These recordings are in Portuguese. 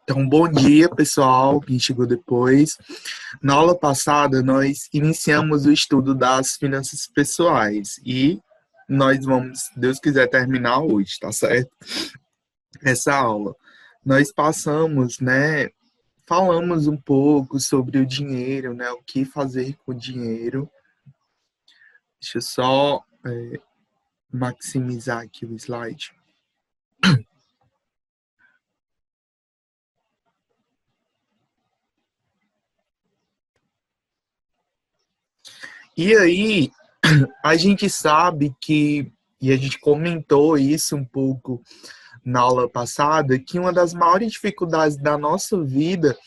Então, bom dia, pessoal, quem chegou depois. Na aula passada, nós iniciamos o estudo das finanças pessoais e nós vamos, se Deus quiser, terminar hoje, tá certo? Essa aula. Nós passamos, né, falamos um pouco sobre o dinheiro, né, o que fazer com o dinheiro. Deixa eu só maximizar aqui o slide. E aí, a gente sabe que, e a gente comentou isso um pouco na aula passada, que uma das maiores dificuldades da nossa vida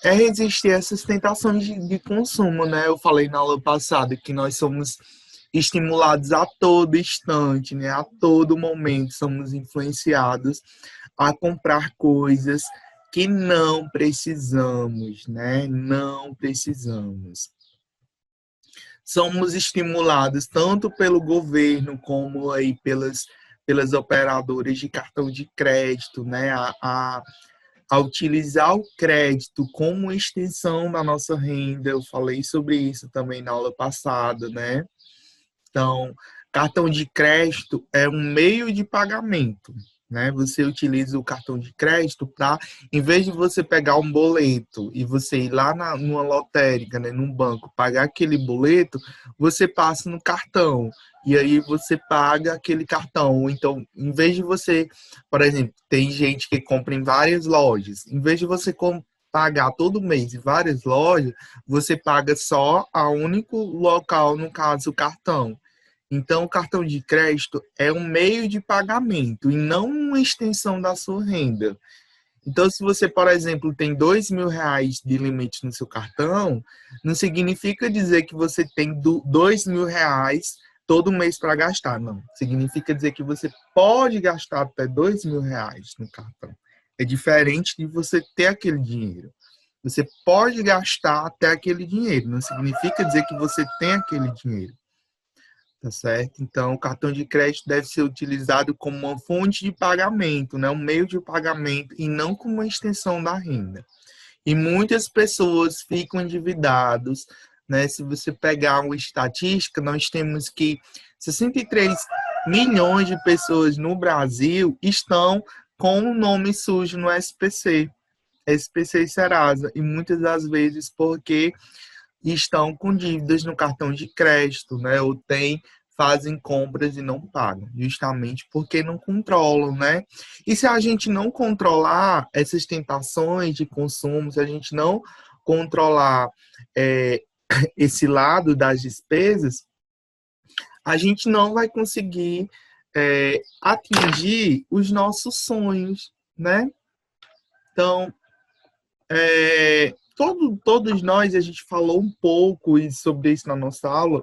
é resistir a essas tentações de consumo, né? Eu falei na aula passada que nós somos estimulados a todo instante, né? A todo momento somos influenciados a comprar coisas que não precisamos, né? Não precisamos. Somos estimulados tanto pelo governo como aí pelas operadoras de cartão de crédito, né, a utilizar o crédito como extensão da nossa renda. Eu falei sobre isso também na aula passada, né? Então, cartão de crédito é um meio de pagamento, né? Você utiliza o cartão de crédito para, em vez de você pegar um boleto e você ir lá numa lotérica, né, num banco, pagar aquele boleto, você passa no cartão e aí você paga aquele cartão. Então, em vez de você, por exemplo, tem gente que compra em várias lojas, em vez de você pagar todo mês em várias lojas, você paga só a único local, no caso, o cartão. Então, o cartão de crédito é um meio de pagamento e não uma extensão da sua renda. Então, se você, por exemplo, tem R$ 2.000 de limite no seu cartão, não significa dizer que você tem R$ 2.000 todo mês para gastar, não. Significa dizer que você pode gastar até R$ 2.000 no cartão. É diferente de você ter aquele dinheiro. Você pode gastar até aquele dinheiro, não significa dizer que você tem aquele dinheiro. Tá certo? Então, o cartão de crédito deve ser utilizado como uma fonte de pagamento, né? Um meio de pagamento e não como uma extensão da renda. E muitas pessoas ficam endividados, né? Se você pegar uma estatística, nós temos que 63 milhões de pessoas no Brasil estão com o nome sujo no SPC e Serasa, e muitas das vezes porque estão com dívidas no cartão de crédito, né? Ou fazem compras e não pagam, justamente porque não controlam, né? E se a gente não controlar essas tentações de consumo, se a gente não controlar esse lado das despesas, a gente não vai conseguir atingir os nossos sonhos, né? Então, todos nós, a gente falou um pouco sobre isso na nossa aula,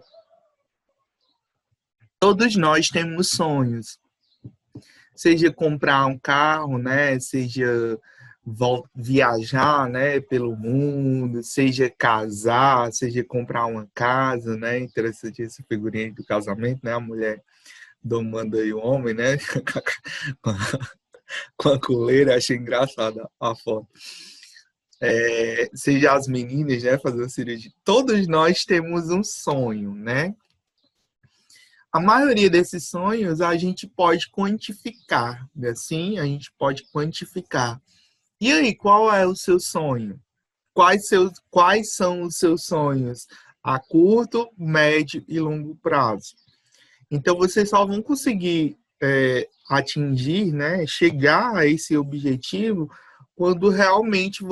todos nós temos sonhos, seja comprar um carro, né, seja viajar, né, pelo mundo, seja casar, seja comprar uma casa, né, interessante essa figurinha do casamento, né, a mulher domando aí o homem, né, com a coleira, achei engraçada a foto. Seja as meninas, né, fazendo cirurgia, todos nós temos um sonho, né? A maioria desses sonhos a gente pode quantificar, assim, a gente pode quantificar. E aí, qual é o seu sonho? Quais são os seus sonhos a curto, médio e longo prazo? Então, vocês só vão conseguir atingir, né, chegar a esse objetivo quando realmente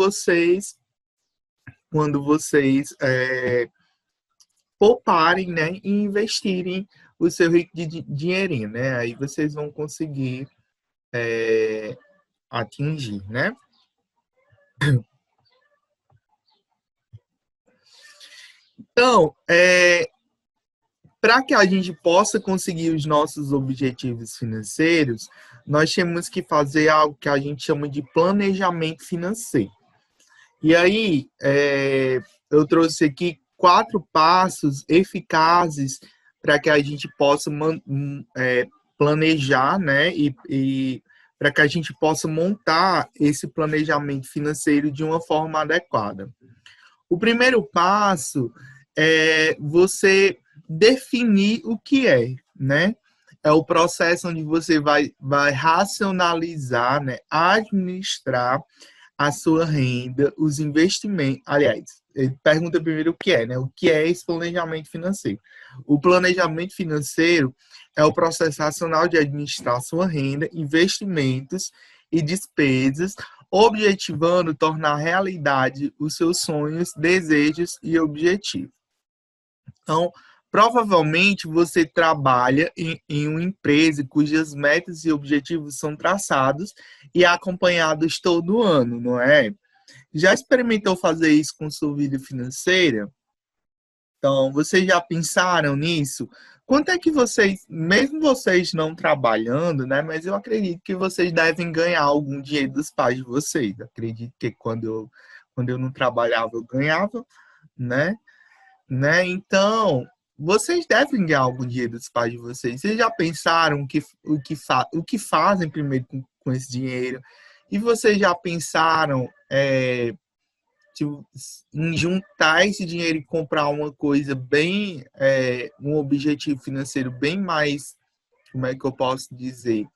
pouparem, né, e investirem o seu rico de dinheirinho, né? Aí vocês vão conseguir atingir, né? Então, para que a gente possa conseguir os nossos objetivos financeiros, nós temos que fazer algo que a gente chama de planejamento financeiro. E aí, eu trouxe aqui 4 passos eficazes para que a gente possa planejar, né, e para que a gente possa montar esse planejamento financeiro de uma forma adequada. O primeiro passo é você definir o que é, né? É o processo onde você vai racionalizar, né? Administrar a sua renda, os investimentos. Aliás, ele pergunta primeiro o que é, né? O que é esse planejamento financeiro? O planejamento financeiro é o processo racional de administrar a sua renda, investimentos e despesas, objetivando tornar realidade os seus sonhos, desejos e objetivos. Então, provavelmente você trabalha em uma empresa cujas metas e objetivos são traçados e acompanhados todo ano, não é? Já experimentou fazer isso com sua vida financeira? Então, vocês já pensaram nisso? Quanto é que vocês, mesmo vocês não trabalhando, né? Mas eu acredito que vocês devem ganhar algum dinheiro dos pais de vocês. Acredito que quando eu não trabalhava, eu ganhava, né? Então, vocês devem ganhar algum dinheiro dos pais de vocês. Vocês já pensaram o que fazem primeiro com esse dinheiro? E vocês já pensaram tipo, em juntar esse dinheiro e comprar uma coisa bem, um objetivo financeiro bem mais, como é que eu posso dizer?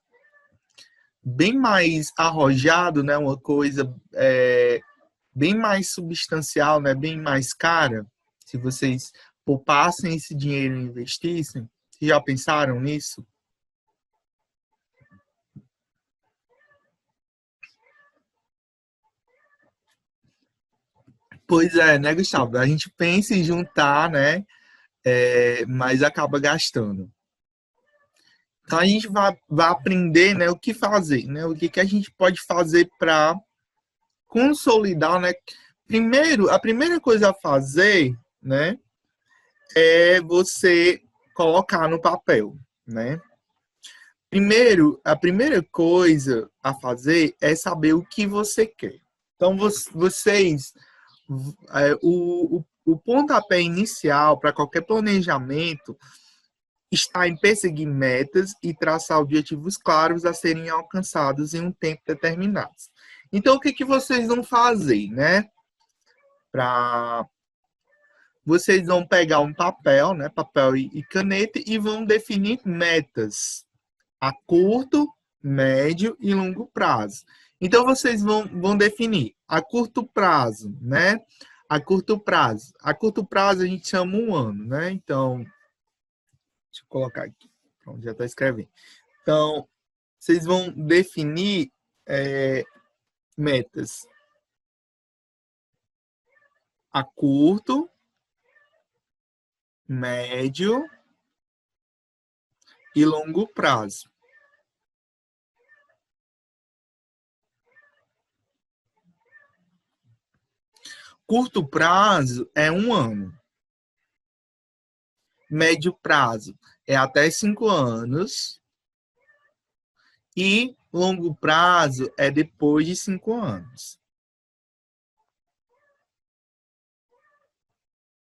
Bem mais arrojado, né? Uma coisa bem mais substancial, né? Bem mais cara. Se vocês poupassem esse dinheiro e investissem, vocês já pensaram nisso? Pois é, né, Gustavo? A gente pensa em juntar, né? Mas acaba gastando. Então a gente vai aprender, né, o que fazer, né? O que a gente pode fazer para consolidar, né? Primeiro, a primeira coisa a fazer, né, é você colocar no papel, né? Primeiro, a primeira coisa a fazer é saber o que você quer. Então, vocês, o pontapé inicial para qualquer planejamento está em perseguir metas e traçar objetivos claros a serem alcançados em um tempo determinado. Então, o que vocês vão fazer, né? Vocês vão pegar um papel, né? Papel e caneta e vão definir metas a curto, médio e longo prazo. Então, vocês vão definir a curto prazo, né? A curto prazo. A curto prazo a gente chama um ano, né? Então, deixa eu colocar aqui. Pronto, já está escrevendo. Então, vocês vão definir metas a curto, médio e longo prazo. Curto prazo é um ano. Médio prazo é até 5 anos. E longo prazo é depois de 5 anos.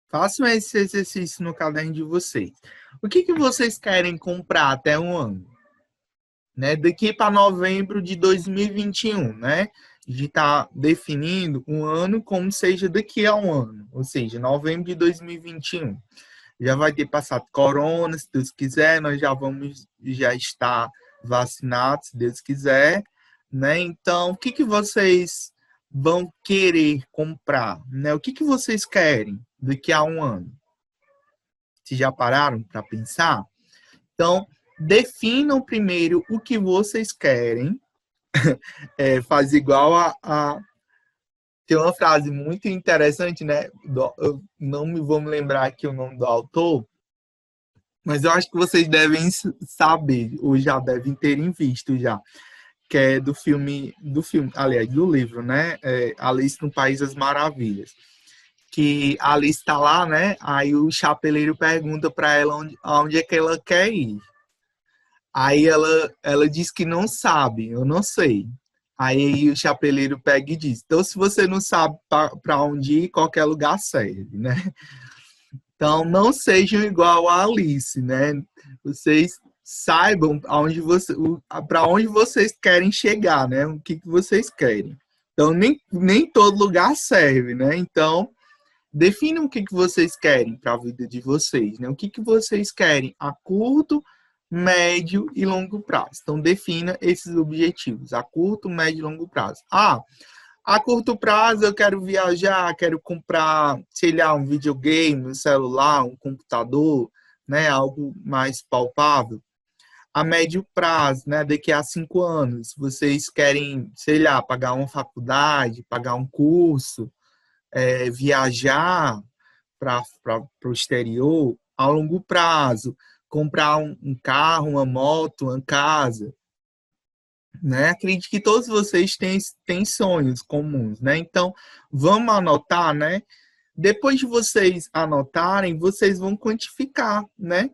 Façam esse exercício no caderno de vocês. O que vocês querem comprar até um ano? Né? Daqui para novembro de 2021, né? A gente está definindo um ano como seja daqui a um ano, ou seja, novembro de 2021. Já vai ter passado corona, se Deus quiser, nós já estar vacinados, se Deus quiser, né? Então, o que vocês vão querer comprar, né? O que vocês querem daqui a um ano? Vocês já pararam para pensar? Então, definam primeiro o que vocês querem. Faz igual tem uma frase muito interessante, né? Eu não vou me lembrar aqui o nome do autor, mas eu acho que vocês devem saber, ou já devem terem visto já, que é aliás, do livro, né? Alice no País das Maravilhas. Que a Alice está lá, né? Aí o chapeleiro pergunta para ela onde é que ela quer ir. Aí ela diz que não sabe, eu não sei. Aí o chapeleiro pega e diz: então, se você não sabe para onde ir, qualquer lugar serve, né? Então, não sejam igual a Alice, né? Vocês saibam para onde vocês querem chegar, né? O que vocês querem. Então, nem todo lugar serve, né? Então, definam o que vocês querem para a vida de vocês, né? O que vocês querem a curto, médio e longo prazo. Então, defina esses objetivos a curto, médio e longo prazo. A curto prazo eu quero viajar, quero comprar, sei lá, um videogame, um celular, um computador, né? Algo mais palpável. A médio prazo, né? Daqui a 5 anos, vocês querem, sei lá, pagar uma faculdade, pagar um curso, viajar para o exterior. A longo prazo, comprar um carro, uma moto, uma casa, né? Acredito que todos vocês têm sonhos comuns, né? Então, vamos anotar, né? Depois de vocês anotarem, vocês vão quantificar, né?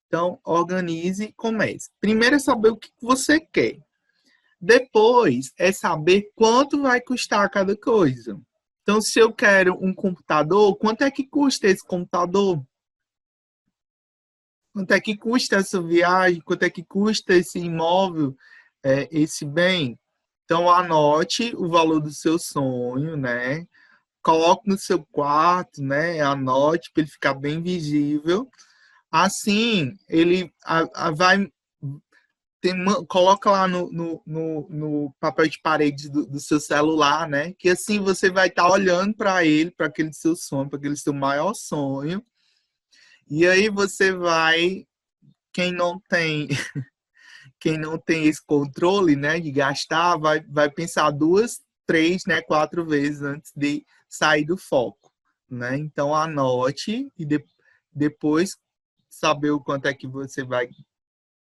Então, organize e comece. Primeiro é saber o que você quer. Depois é saber quanto vai custar cada coisa. Então, se eu quero um computador, quanto é que custa esse computador? Quanto é que custa essa viagem? Quanto é que custa esse imóvel, esse bem? Então, anote o valor do seu sonho, né? Coloque no seu quarto, né? Anote para ele ficar bem visível. Assim, ele vai coloca lá no papel de parede do seu celular, né? Que assim você vai estar olhando para ele, para aquele seu sonho, para aquele seu maior sonho. E aí você vai, quem não tem, quem não tem esse controle, né, de gastar, vai pensar 2, 3, né, 4 vezes antes de sair do foco, né? Então anote e depois saber o quanto é que você vai,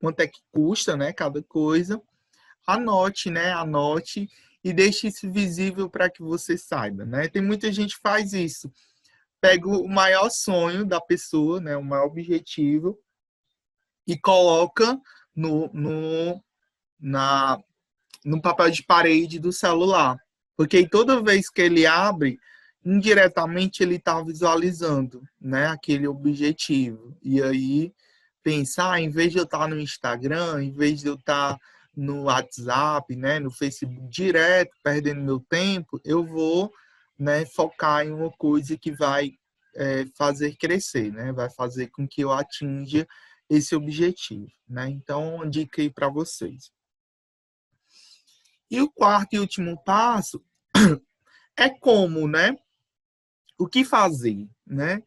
quanto é que custa, né, cada coisa. Anote, né? Anote e deixe isso visível para que você saiba, né? Tem muita gente que faz isso. Pega o maior sonho da pessoa, né? O maior objetivo e coloca na, no papel de parede do celular. Porque toda vez que ele abre, indiretamente ele está visualizando, né? Aquele objetivo. E aí pensar, em vez de eu estar no Instagram, em vez de eu estar no WhatsApp, né, no Facebook direto, perdendo meu tempo, eu vou, né, focar em uma coisa que vai fazer crescer, né, vai fazer com que eu atinja esse objetivo, né? Então, uma dica aí para vocês. E o quarto e último passo é como, né? O que fazer, né?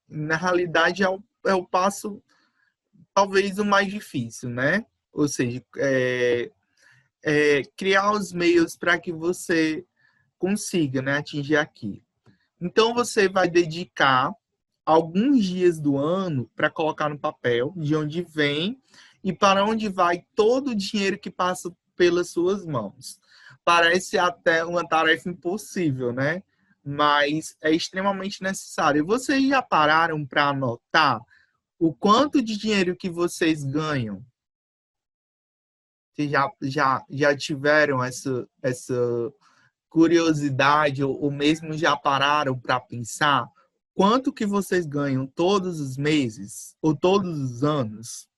Na realidade, é o passo talvez o mais difícil, né? Ou seja, criar os meios para que você consiga, né, atingir aquilo. Então, você vai dedicar alguns dias do ano para colocar no papel de onde vem e para onde vai todo o dinheiro que passa pelas suas mãos. Parece até uma tarefa impossível, né? Mas é extremamente necessário. Vocês já pararam para anotar o quanto de dinheiro que vocês ganham? Vocês já tiveram essa curiosidade ou mesmo já pararam para pensar quanto que vocês ganham todos os meses ou todos os anos?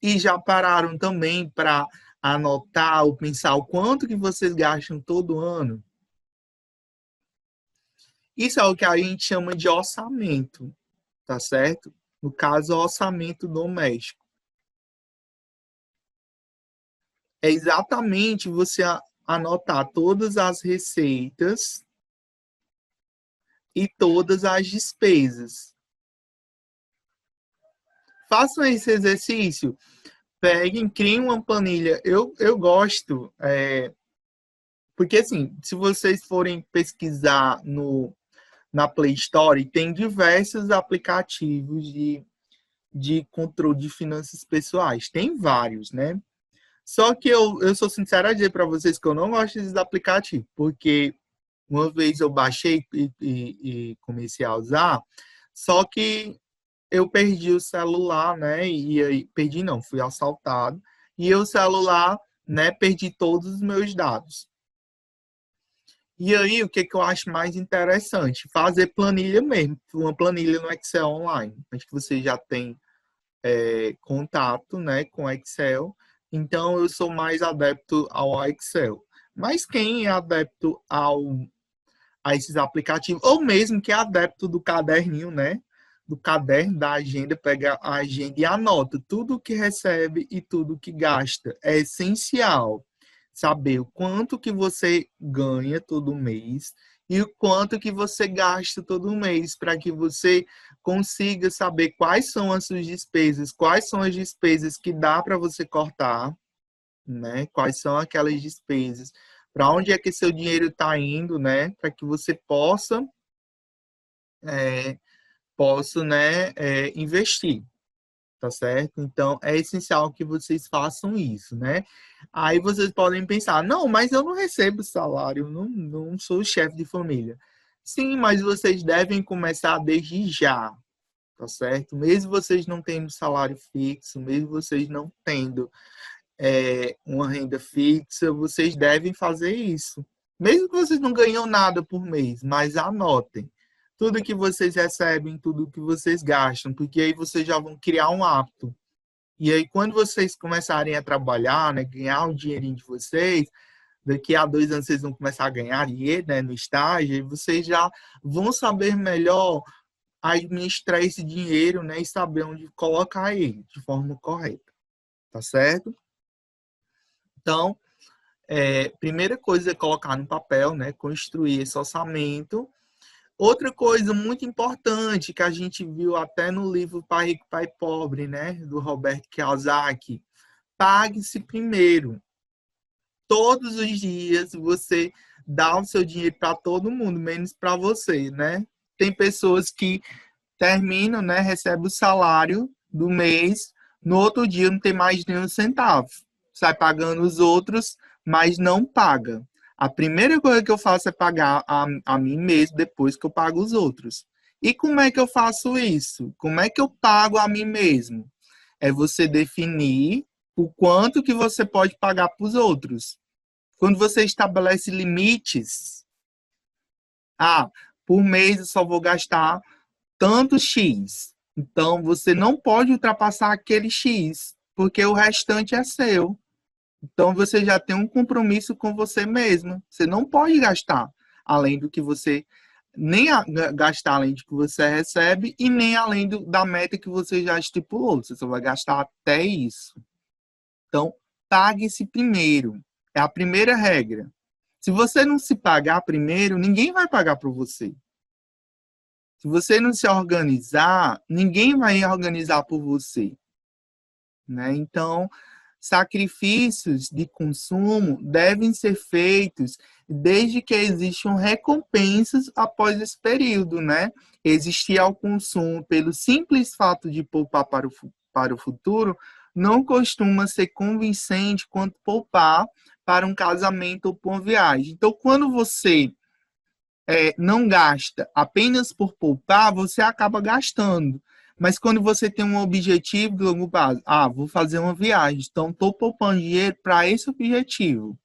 E já pararam também para anotar ou pensar o quanto que vocês gastam todo ano? Isso é o que a gente chama de orçamento, tá certo? No caso, orçamento doméstico. É exatamente você anotar todas as receitas e todas as despesas. Façam esse exercício. Peguem, criem uma planilha. Eu gosto, porque assim, se vocês forem pesquisar na Play Store, tem diversos aplicativos de controle de finanças pessoais. Tem vários, né? Só que eu sou sincero a dizer para vocês que eu não gosto desses aplicativos, porque uma vez eu baixei e comecei a usar, só que eu perdi o celular, né? E aí, perdi não, fui assaltado. E o celular, né, perdi todos os meus dados. E aí, o que, que eu acho mais interessante? Fazer planilha mesmo, uma planilha no Excel online. Acho que você já tem contato, né, com Excel, então eu sou mais adepto ao Excel. Mas quem é adepto a esses aplicativos, ou mesmo que é adepto do caderninho, né, do caderno da agenda, pega a agenda e anota tudo o que recebe e tudo o que gasta. É essencial saber o quanto que você ganha todo mês e o quanto que você gasta todo mês, para que você consiga saber quais são as suas despesas, quais são as despesas que dá para você cortar, né? Quais são aquelas despesas, para onde é que seu dinheiro está indo, né? Para que você é, possa, né, investir. Tá certo? Então, é essencial que vocês façam isso, né? Aí vocês podem pensar, não, mas eu não recebo salário, não sou chefe de família. Sim, mas vocês devem começar desde já, tá certo? Mesmo vocês não tendo salário fixo, mesmo vocês não tendo uma renda fixa, vocês devem fazer isso. Mesmo que vocês não ganham nada por mês, mas anotem tudo que vocês recebem, tudo que vocês gastam, porque aí vocês já vão criar um hábito. E aí, quando vocês começarem a trabalhar, né, ganhar o dinheirinho de vocês, daqui a 2 anos vocês vão começar a ganhar dinheiro, né, no estágio, e vocês já vão saber melhor administrar esse dinheiro, né, e saber onde colocar ele de forma correta, tá certo? Então, primeira coisa é colocar no papel, né, construir esse orçamento. Outra coisa muito importante que a gente viu até no livro Pai Rico, Pai Pobre, né, do Robert Kiyosaki, pague-se primeiro. Todos os dias você dá o seu dinheiro para todo mundo, menos para você, né? Tem pessoas que terminam, né, recebem o salário do mês, no outro dia não tem mais nenhum centavo. Sai pagando os outros, mas não paga. A primeira coisa que eu faço é pagar a mim mesmo depois que eu pago os outros. E como é que eu faço isso? Como é que eu pago a mim mesmo? É você definir o quanto que você pode pagar para os outros. Quando você estabelece limites, por mês eu só vou gastar tanto X. Então, você não pode ultrapassar aquele X, porque o restante é seu. Então, você já tem um compromisso com você mesmo. Você não pode gastar além do que você nem gastar além do que você recebe e nem além da meta que você já estipulou. Você só vai gastar até isso. Então, pague-se primeiro. É a primeira regra. Se você não se pagar primeiro, ninguém vai pagar por você. Se você não se organizar, ninguém vai organizar por você, né? Então, sacrifícios de consumo devem ser feitos desde que existam recompensas após esse período, né? Existir ao consumo pelo simples fato de poupar para o futuro não costuma ser convincente quanto poupar para um casamento ou para uma viagem. Então, quando você não gasta apenas por poupar, você acaba gastando. Mas quando você tem um objetivo de longo prazo, vou fazer uma viagem, então estou poupando dinheiro para esse objetivo.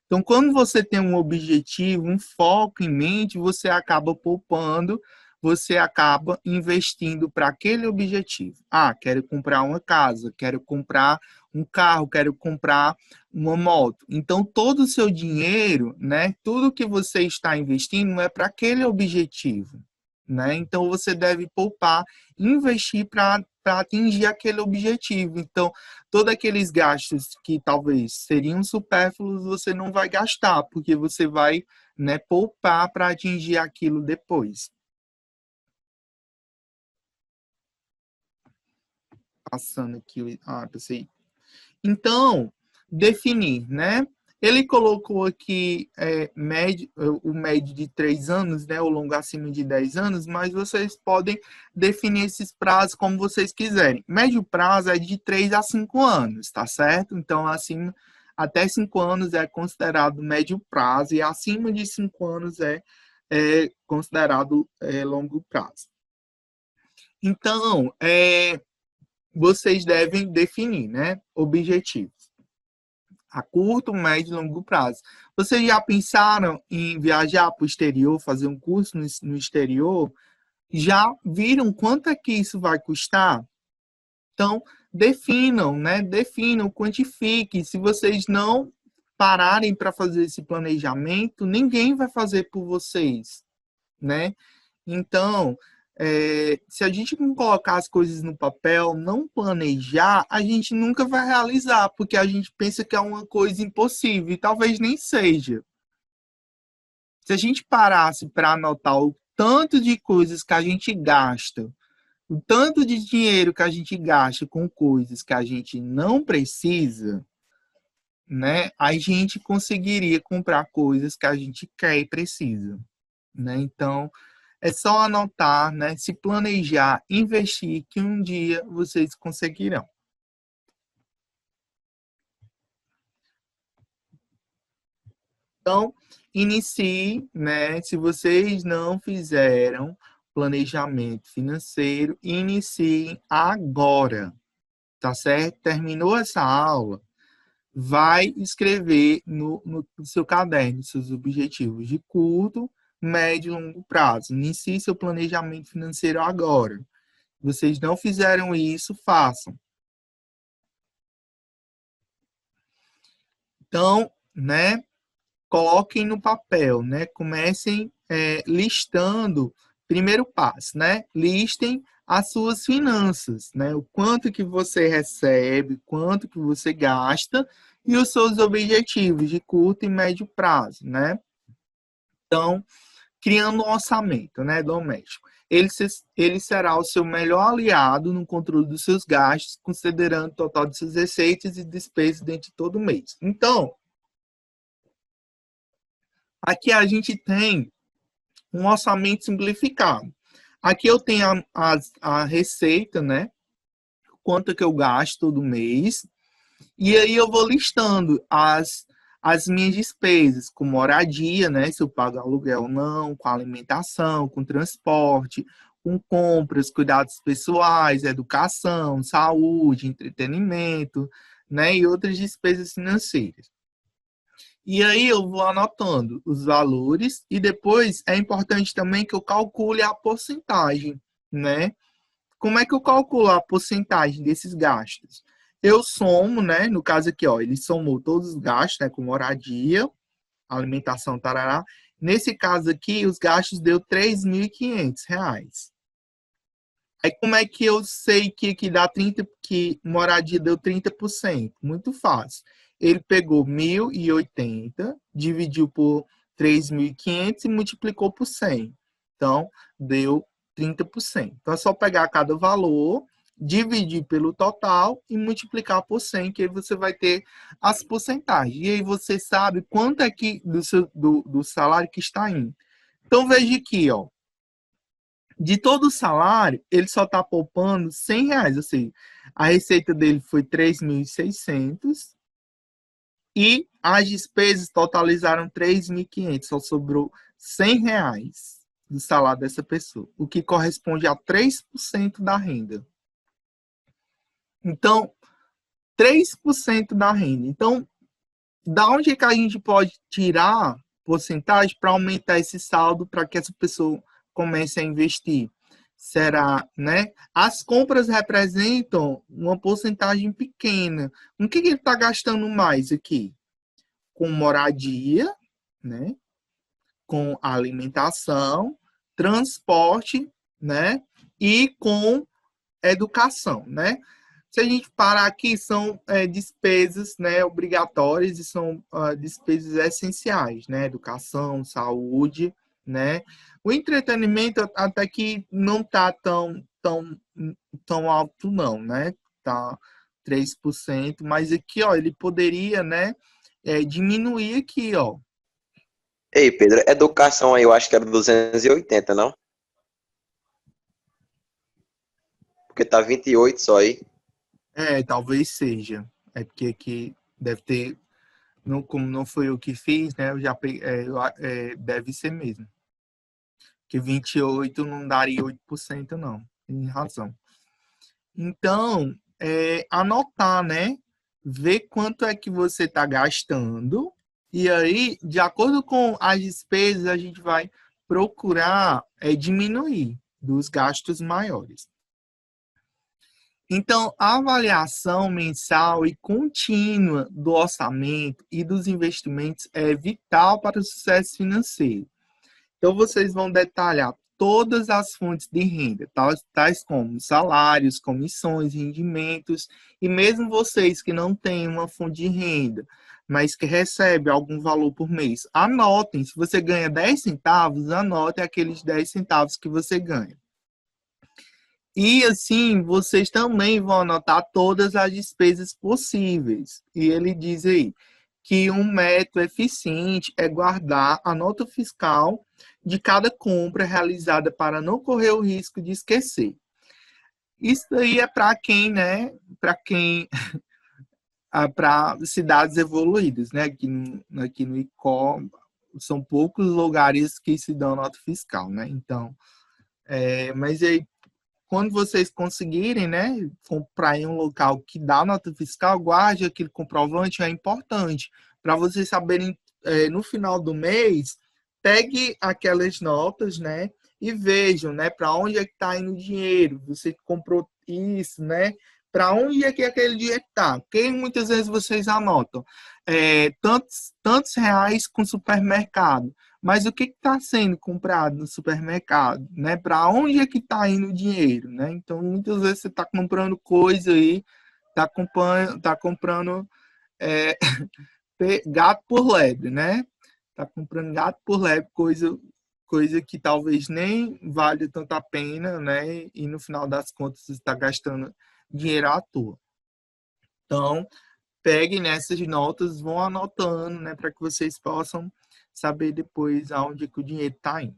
Então, quando você tem um objetivo, um foco em mente, você acaba poupando, você acaba investindo para aquele objetivo. Quero comprar uma casa, quero comprar um carro, quero comprar uma moto. Então, todo o seu dinheiro, né, tudo que você está investindo é para aquele objetivo, né? Então, você deve poupar, investir para atingir aquele objetivo. Então, todos aqueles gastos que talvez seriam supérfluos, você não vai gastar, porque você vai, né, poupar para atingir aquilo depois. Passando aqui, pensei. Então, definir, né? Ele colocou aqui o médio de 3 anos, né? O longo acima de 10 anos, mas vocês podem definir esses prazos como vocês quiserem. Médio prazo é de 3 a 5 anos, tá certo? Então, assim, até 5 anos é considerado médio prazo e acima de 5 anos é considerado longo prazo. Então, vocês devem definir, né? Objetivos a curto, médio e longo prazo. Vocês já pensaram em viajar para o exterior, fazer um curso no exterior? Já viram quanto é que isso vai custar? Então, definam, né? Definam, quantifiquem. Se vocês não pararem para fazer esse planejamento, ninguém vai fazer por vocês, né? Então, se a gente não colocar as coisas no papel, não planejar, a gente nunca vai realizar, porque a gente pensa que é uma coisa impossível e talvez nem seja. Se a gente parasse para anotar o tanto de coisas que a gente gasta, o tanto de dinheiro que a gente gasta com coisas que a gente não precisa, né, a gente conseguiria comprar coisas que a gente quer e precisa, né? Então, é só anotar, né, se planejar, investir, que um dia vocês conseguirão. Então, inicie, né? Se vocês não fizeram planejamento financeiro, iniciem agora, tá certo? Terminou essa aula, vai escrever no seu caderno seus objetivos de curto, médio e longo prazo. Inicie seu planejamento financeiro agora. Se vocês não fizeram isso, façam. Então, né? Coloquem no papel, né? Comecem listando, primeiro passo, né? Listem as suas finanças, né? O quanto que você recebe, quanto que você gasta e os seus objetivos de curto e médio prazo, né? Então, criando um orçamento, né, doméstico. Ele será o seu melhor aliado no controle dos seus gastos, considerando o total de suas receitas e despesas dentro de todo mês. Então, aqui a gente tem um orçamento simplificado. Aqui eu tenho a receita, né? Quanto que eu gasto todo mês. E aí eu vou listando as minhas despesas, com moradia, né? Se eu pago aluguel ou não, com alimentação, com transporte, com compras, cuidados pessoais, educação, saúde, entretenimento, né? E outras despesas financeiras. E aí eu vou anotando os valores e depois é importante também que eu calcule a porcentagem, né? Como é que eu calculo a porcentagem desses gastos? Eu somo, né? No caso aqui, ó, ele somou todos os gastos, né? Com moradia, alimentação, tarará. Nesse caso aqui, os gastos deu R$ 3.500. Aí como é que eu sei que dá 30, que moradia deu 30%? Muito fácil. Ele pegou 1.080, dividiu por 3.500 e multiplicou por 100. Então, deu 30%. Então, é só pegar cada valor, dividir pelo total e multiplicar por 100, que aí você vai ter as porcentagens. E aí você sabe quanto é que do salário que está indo. Então, veja aqui, ó. De todo o salário, ele só está poupando R$ 100. Ou seja, a receita dele foi 3.600 e as despesas totalizaram 3.500. Só sobrou R$ 100 do salário dessa pessoa, o que corresponde a 3% da renda. Então, 3% da renda. Então, da onde é que a gente pode tirar porcentagem para aumentar esse saldo para que essa pessoa comece a investir? Será, né? As compras representam uma porcentagem pequena. O que ele está gastando mais aqui? Com moradia, né? Com alimentação, transporte, né? E com educação, né? Se a gente parar aqui, são despesas, né, obrigatórias e são despesas essenciais, né? Educação, saúde, né? O entretenimento até que não tá tão alto não, né? Tá 3%, mas aqui, ó, ele poderia, né, diminuir aqui, ó. Ei, Pedro, educação aí eu acho que era 280, não? Porque tá 28 só aí. Talvez seja. É porque aqui deve ter, não, como não foi eu que fiz, né? Eu já peguei, deve ser mesmo. Que 28 não daria 8% não. Tem razão. Então, anotar, né? Ver quanto é que você está gastando. E aí, de acordo com as despesas, a gente vai procurar diminuir dos gastos maiores. Então, a avaliação mensal e contínua do orçamento e dos investimentos é vital para o sucesso financeiro. Então, vocês vão detalhar todas as fontes de renda, tais como salários, comissões, rendimentos, e mesmo vocês que não têm uma fonte de renda, mas que recebem algum valor por mês, anotem. Se você ganha 10 centavos, anote aqueles 10 centavos que você ganha. E assim, vocês também vão anotar todas as despesas possíveis. E ele diz aí que um método eficiente é guardar a nota fiscal de cada compra realizada para não correr o risco de esquecer. Isso aí é para quem, né? Para quem para cidades evoluídas, né? Aqui no ICO são poucos lugares que se dão nota fiscal, né? Então, mas aí quando vocês conseguirem, né, comprar em um local que dá nota fiscal, guarde aquele comprovante, é importante, para vocês saberem, no final do mês, pegue aquelas notas, né, e vejam, né, para onde é que está indo o dinheiro, você comprou isso, né, para onde é que aquele dinheiro está, porque muitas vezes vocês anotam tantos reais com supermercado, mas o que está sendo comprado no supermercado, né? Para onde é que está indo o dinheiro, né? Então, muitas vezes você está comprando coisa aí, tá comprando é, gato por lebre, né? Está comprando gato por lebre, coisa que talvez nem valha tanta pena, né? E no final das contas você está gastando dinheiro à toa. Então, peguem nessas notas, vão anotando, né? Para que vocês possam saber depois aonde que o dinheiro está indo.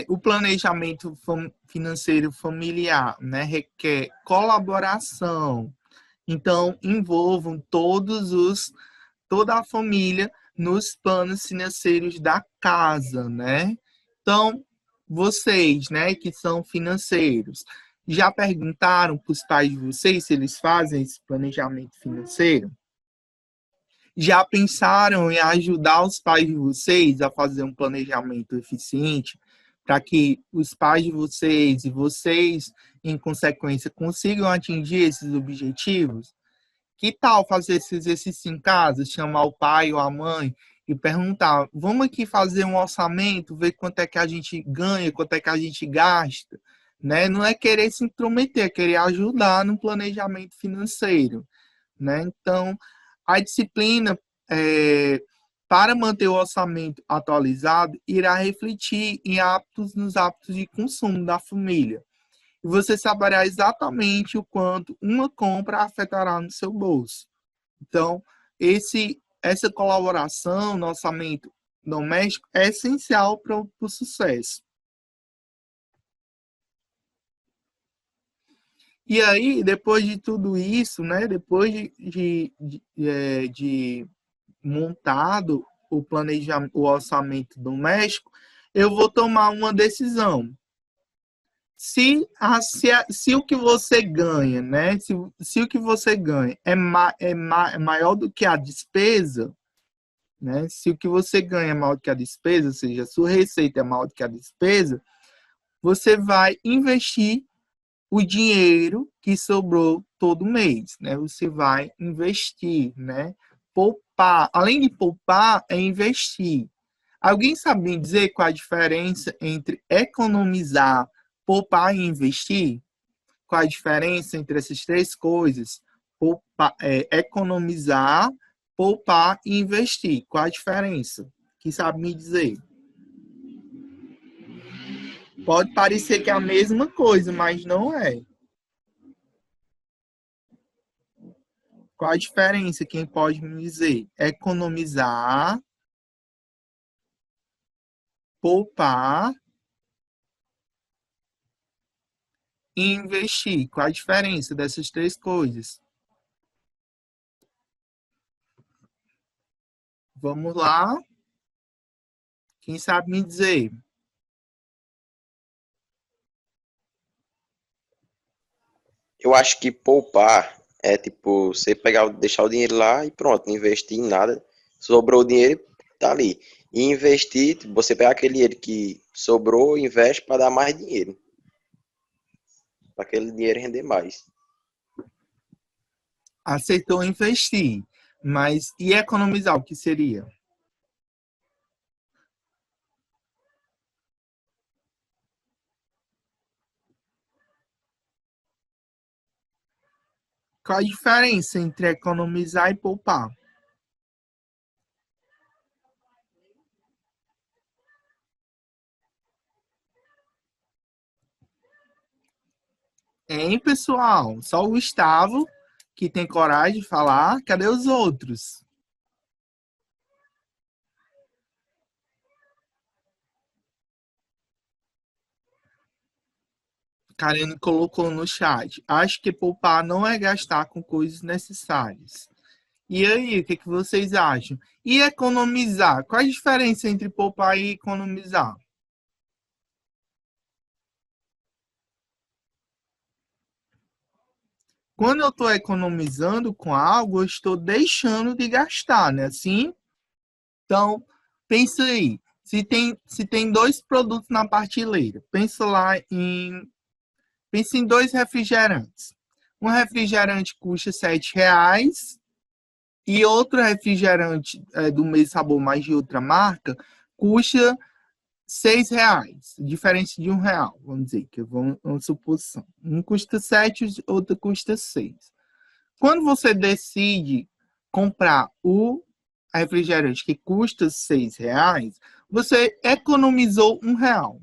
O planejamento financeiro familiar, né, requer colaboração. Então, envolvam toda a família nos planos financeiros da casa, né? Então, vocês, né, que são financeiros, já perguntaram para os pais de vocês se eles fazem esse planejamento financeiro? Já pensaram em ajudar os pais de vocês a fazer um planejamento eficiente para que os pais de vocês e vocês, em consequência, consigam atingir esses objetivos? Que tal fazer esse exercício em casa, chamar o pai ou a mãe e perguntar: vamos aqui fazer um orçamento, ver quanto é que a gente ganha, quanto é que a gente gasta, né? Não é querer se intrometer, é querer ajudar no planejamento financeiro, né? Então, a disciplina, para manter o orçamento atualizado, irá refletir nos hábitos de consumo da família. E você saberá exatamente o quanto uma compra afetará no seu bolso. Então, essa colaboração no orçamento doméstico é essencial para o sucesso. E aí, depois de tudo isso, né, depois de montado o planejamento, o orçamento doméstico, eu vou tomar uma decisão. Se o que você ganha, né? Se o que você ganha é maior do que a despesa, né? Se o que você ganha é maior do que a despesa, ou seja, a sua receita é maior do que a despesa, você vai investir o dinheiro que sobrou todo mês, né? Você vai investir, né? Poupar. Além de poupar, é investir. Alguém sabe me dizer qual a diferença entre economizar, poupar e investir? Qual a diferença entre essas três coisas? Economizar, poupar e investir. Qual a diferença? Quem sabe me dizer? Pode parecer que é a mesma coisa, mas não é. Qual a diferença? Quem pode me dizer? Economizar, poupar e investir. Qual a diferença dessas três coisas? Vamos lá. Quem sabe me dizer? Eu acho que poupar é tipo você pegar, deixar o dinheiro lá e pronto, não investir em nada. Sobrou o dinheiro, tá ali. E investir, tipo, você pegar aquele dinheiro que sobrou, investe para dar mais dinheiro. para aquele dinheiro render mais. Aceitou investir, mas e economizar, o que seria? Qual a diferença entre economizar e poupar? Hein, pessoal? Só o Gustavo que tem coragem de falar. Cadê os outros? Karen colocou no chat. Acho que poupar não é gastar com coisas necessárias. E aí, o que vocês acham? E economizar? Qual a diferença entre poupar e economizar? Quando eu estou economizando com algo, eu estou deixando de gastar, né? Assim? Então, pensa aí. Se tem dois produtos na prateleira, pensa em dois refrigerantes. Um refrigerante custa R$ 7 e outro refrigerante do mesmo sabor, mas de outra marca, custa R$ 6, diferença de R$ 1, vamos dizer, que é uma suposição. Um custa 7, outro custa 6. Quando você decide comprar o refrigerante que custa R$ 6, você economizou R$ 1.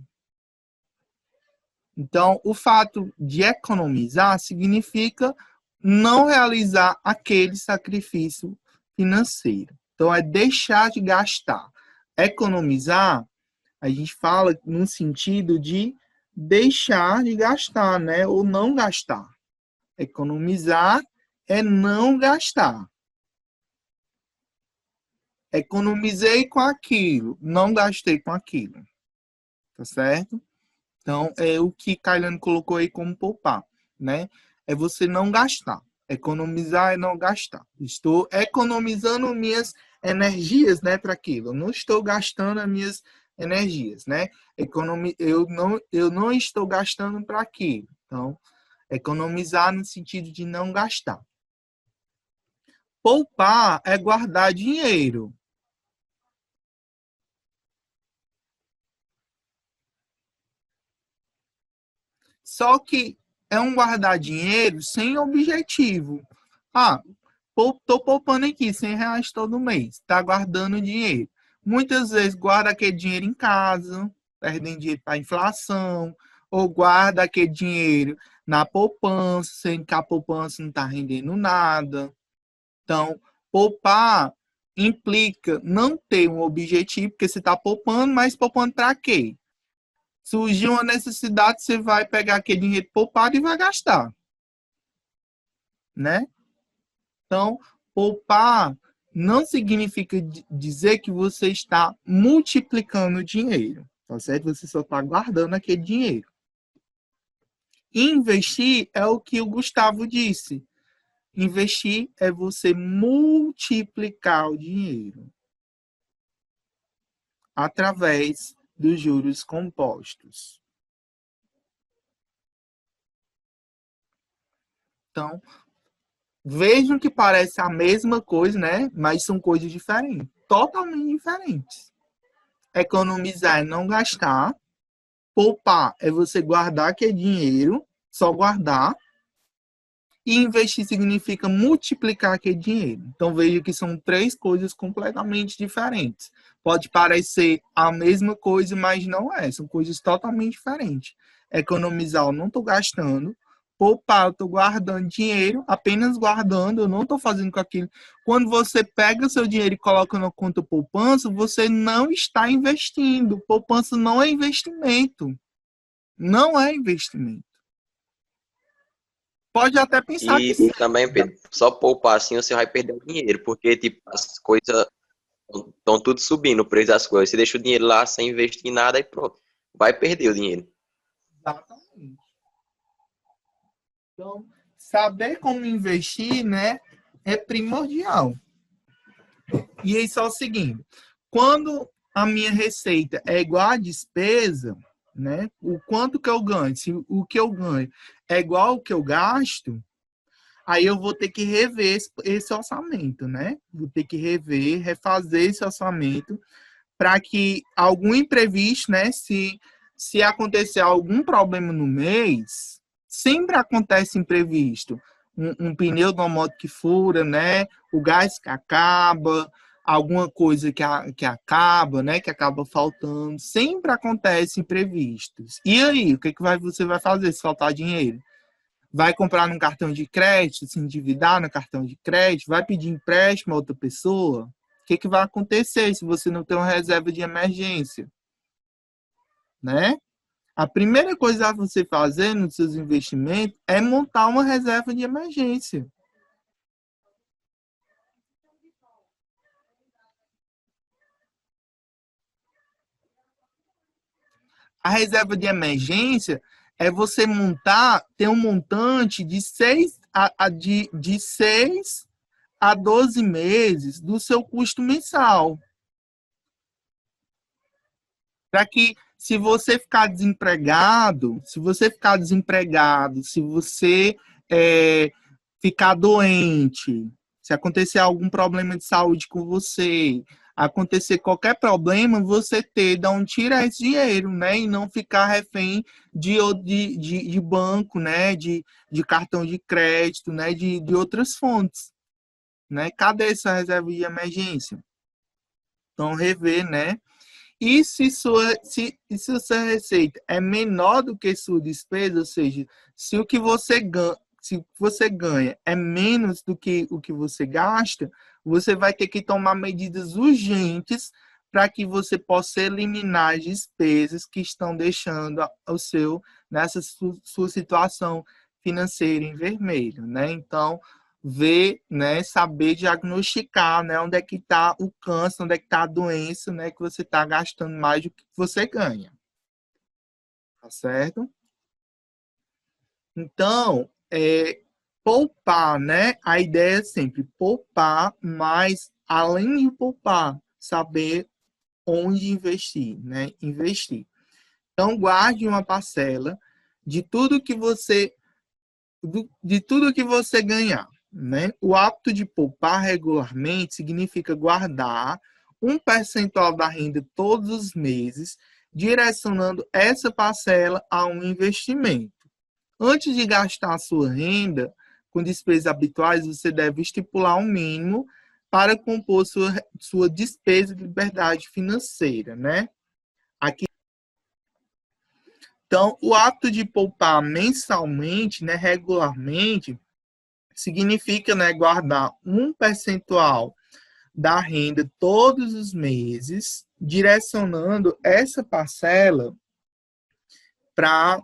Então, o fato de economizar significa não realizar aquele sacrifício financeiro. Então, é deixar de gastar. Economizar, a gente fala no sentido de deixar de gastar, né? Ou não gastar. Economizar é não gastar. Economizei com aquilo, não gastei com aquilo. Tá certo? Então, é o que Kailane colocou aí como poupar, né? É você não gastar. Economizar é não gastar. Estou economizando minhas energias, né, para aquilo. Eu não estou gastando as minhas energias, né? Eu não estou gastando para aquilo. Então, economizar no sentido de não gastar. Poupar é guardar dinheiro. Só que é um guardar dinheiro sem objetivo. Ah, estou poupando aqui R$ 100 todo mês, está guardando dinheiro. Muitas vezes guarda aquele dinheiro em casa, perdendo dinheiro para a inflação, ou guarda aquele dinheiro na poupança, sendo que a poupança não está rendendo nada. Então, poupar implica não ter um objetivo, porque você está poupando, mas poupando para quê? Surgiu uma necessidade, você vai pegar aquele dinheiro poupado e vai gastar, né? Então, poupar não significa dizer que você está multiplicando dinheiro, tá certo? Você só está guardando aquele dinheiro. Investir é o que o Gustavo disse. Investir é você multiplicar o dinheiro através dos juros compostos. Então, vejam que parece a mesma coisa, né? Mas são coisas diferentes, totalmente diferentes. Economizar é não gastar, poupar é você guardar aquele dinheiro, só guardar, e investir significa multiplicar aquele dinheiro. Então veja que são três coisas completamente diferentes. Pode parecer a mesma coisa, mas não é. São coisas totalmente diferentes. Economizar, eu não estou gastando. Poupar, eu estou guardando dinheiro, apenas guardando, eu não estou fazendo com aquilo. Quando você pega seu dinheiro e coloca na conta poupança, você não está investindo. Poupança não é investimento. Não é investimento. Pode até pensar que E sim. também, Pedro, só poupar assim você vai perder o dinheiro, porque tipo, as coisas estão tudo subindo, o preço das coisas. Você deixa o dinheiro lá sem investir em nada e pronto. Vai perder o dinheiro. Exatamente. Então, saber como investir, né, é primordial. E aí só o seguinte, quando a minha receita é igual à despesa, né? O quanto que eu ganho. Se o que eu ganho é igual ao que eu gasto, aí eu vou ter que rever esse orçamento, né? Vou ter que rever, refazer esse orçamento para que algum imprevisto, né? Se acontecer algum problema no mês, sempre acontece imprevisto. Um pneu de uma moto que fura, né? O gás que acaba, alguma coisa que acaba, né? Que acaba faltando. Sempre acontece imprevistos. E aí, o que, você vai fazer se faltar dinheiro? Vai comprar num cartão de crédito, se endividar no cartão de crédito, vai pedir empréstimo a outra pessoa? O que, vai acontecer se você não tem uma reserva de emergência? Né? A primeira coisa a você fazer nos seus investimentos é montar uma reserva de emergência. A reserva de emergência é você ter um montante de 6 a 12 meses do seu custo mensal. Para que, se você ficar desempregado, se você ficar doente, se acontecer algum problema de saúde com você, acontecer qualquer problema, você ter de onde tirar esse dinheiro, né? E não ficar refém de banco, né? De cartão de crédito, né? De outras fontes, né? Cadê essa reserva de emergência? Então, rever, né? E se sua receita é menor do que sua despesa, ou seja, se o que você ganha é menos do que o que você gasta, você vai ter que tomar medidas urgentes para que você possa eliminar as despesas que estão deixando nessa sua situação financeira em vermelho, né? Então, ver, né, saber diagnosticar, né, onde é que está o câncer, onde é que está a doença, né, que você está gastando mais do que você ganha. Tá certo? Então, poupar, né? A ideia é sempre poupar, mas além de poupar, saber onde investir, né? Investir. Então, guarde uma parcela de tudo que você ganhar, né? O hábito de poupar regularmente significa guardar um percentual da renda todos os meses, direcionando essa parcela a um investimento. Antes de gastar a sua renda com despesas habituais, você deve estipular um mínimo para compor sua despesa de liberdade financeira, né? Aqui, então, o hábito de poupar mensalmente, né, regularmente, significa, né, guardar um percentual da renda todos os meses, direcionando essa parcela para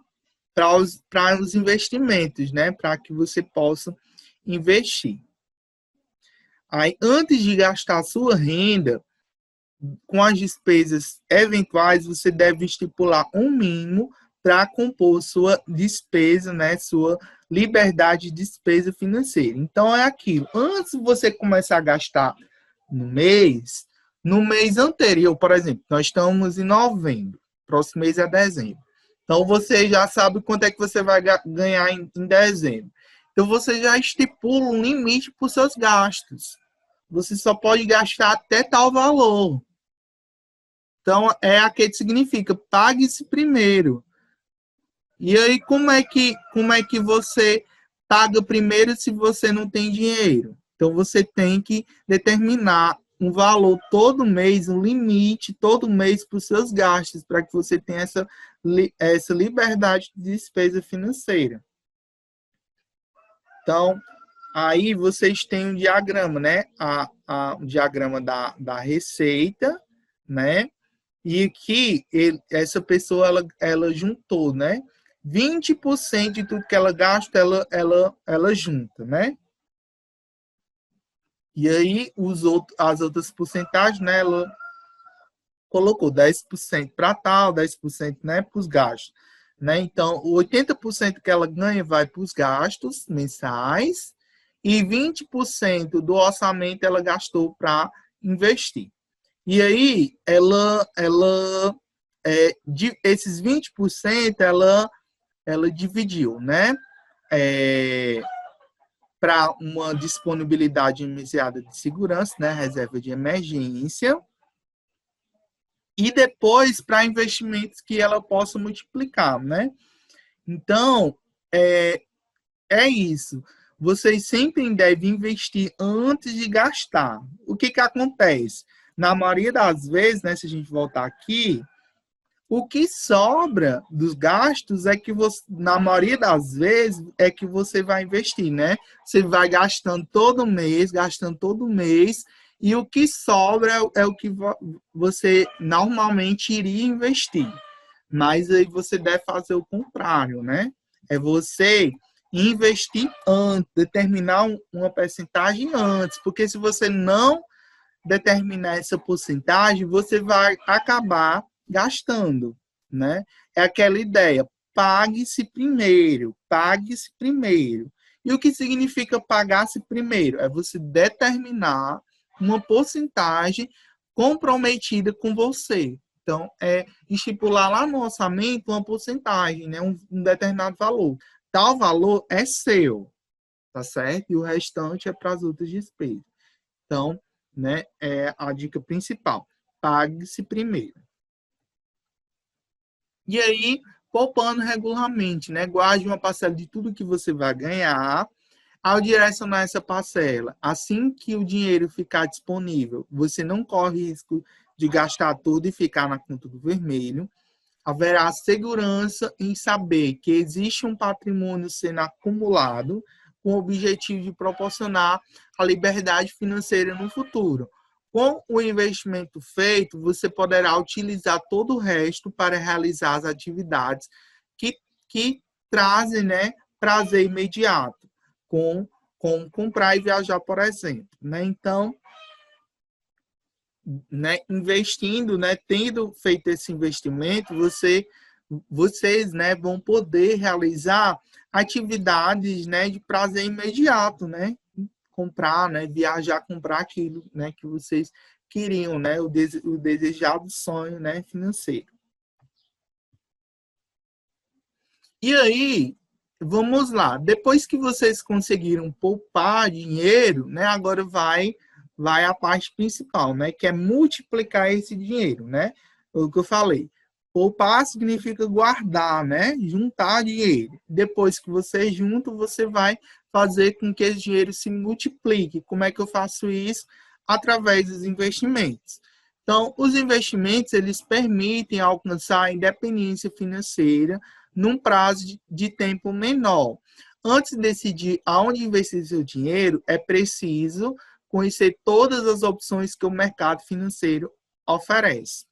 os investimentos, né, para que você possa investir. Aí, antes de gastar a sua renda com as despesas eventuais, você deve estipular um mínimo para compor sua despesa, né, sua liberdade de despesa financeira. Então, é aquilo. Antes de você começar a gastar no mês anterior, por exemplo, nós estamos em novembro, próximo mês é dezembro. Então, você já sabe quanto é que você vai ganhar em dezembro. Então, você já estipula um limite para os seus gastos. Você só pode gastar até tal valor. Então, é aquele que significa pague-se primeiro. E aí, como é que você paga primeiro se você não tem dinheiro? Então, você tem que determinar um valor todo mês, um limite todo mês para os seus gastos, para que você tenha essa liberdade de despesa financeira. Então, aí vocês têm um diagrama, né? O diagrama da receita, né? E que essa pessoa, ela juntou, né? 20% de tudo que ela gasta, ela junta, né? E aí, as outras porcentagens, né? Ela colocou 10% para tal, 10%, né, para os gastos. Né? Então, o 80% que ela ganha vai para os gastos mensais e 20% do orçamento ela gastou para investir. E aí, esses 20% ela dividiu, né? Para uma disponibilidade imediata de segurança, né? Reserva de emergência. E depois para investimentos que ela possa multiplicar, né? Então, é isso. Vocês sempre devem investir antes de gastar. O que acontece? Na maioria das vezes, né, se a gente voltar aqui, o que sobra dos gastos é que você, na maioria das vezes, é que você vai investir, né? Você vai gastando todo mês, e o que sobra é o que você normalmente iria investir. Mas aí você deve fazer o contrário, né? É você investir antes, determinar uma percentagem antes, porque se você não determinar essa porcentagem, você vai acabar gastando, né? É aquela ideia, pague-se primeiro, pague-se primeiro. E o que significa pagar-se primeiro? É você determinar uma porcentagem comprometida com você. Então, é estipular lá no orçamento uma porcentagem, né? Um determinado valor. Tal valor é seu, tá certo? E o restante é para as outras despesas. Então, né, é a dica principal. Pague-se primeiro. E aí, poupando regularmente, né? Guarde uma parcela de tudo que você vai ganhar. Ao direcionar essa parcela, assim que o dinheiro ficar disponível, você não corre risco de gastar tudo e ficar na conta do vermelho. Haverá segurança em saber que existe um patrimônio sendo acumulado com o objetivo de proporcionar a liberdade financeira no futuro. Com o investimento feito, você poderá utilizar todo o resto para realizar as atividades que trazem, né, prazer imediato, com comprar e viajar, por exemplo. Né? Então, né, investindo, né, tendo feito esse investimento, vocês, né, vão poder realizar atividades, né, de prazer imediato, né, comprar, né, viajar, comprar aquilo, né, que vocês queriam, né, o desejado sonho, né, financeiro. E aí, vamos lá. Depois que vocês conseguiram poupar dinheiro, né, agora vai a parte principal, né, que é multiplicar esse dinheiro, né? O que eu falei. Poupar significa guardar, né? Juntar dinheiro. Depois que você junta, você vai fazer com que esse dinheiro se multiplique. Como é que eu faço isso? Através dos investimentos. Então, os investimentos, eles permitem alcançar a independência financeira num prazo de tempo menor. Antes de decidir aonde investir seu dinheiro, é preciso conhecer todas as opções que o mercado financeiro oferece.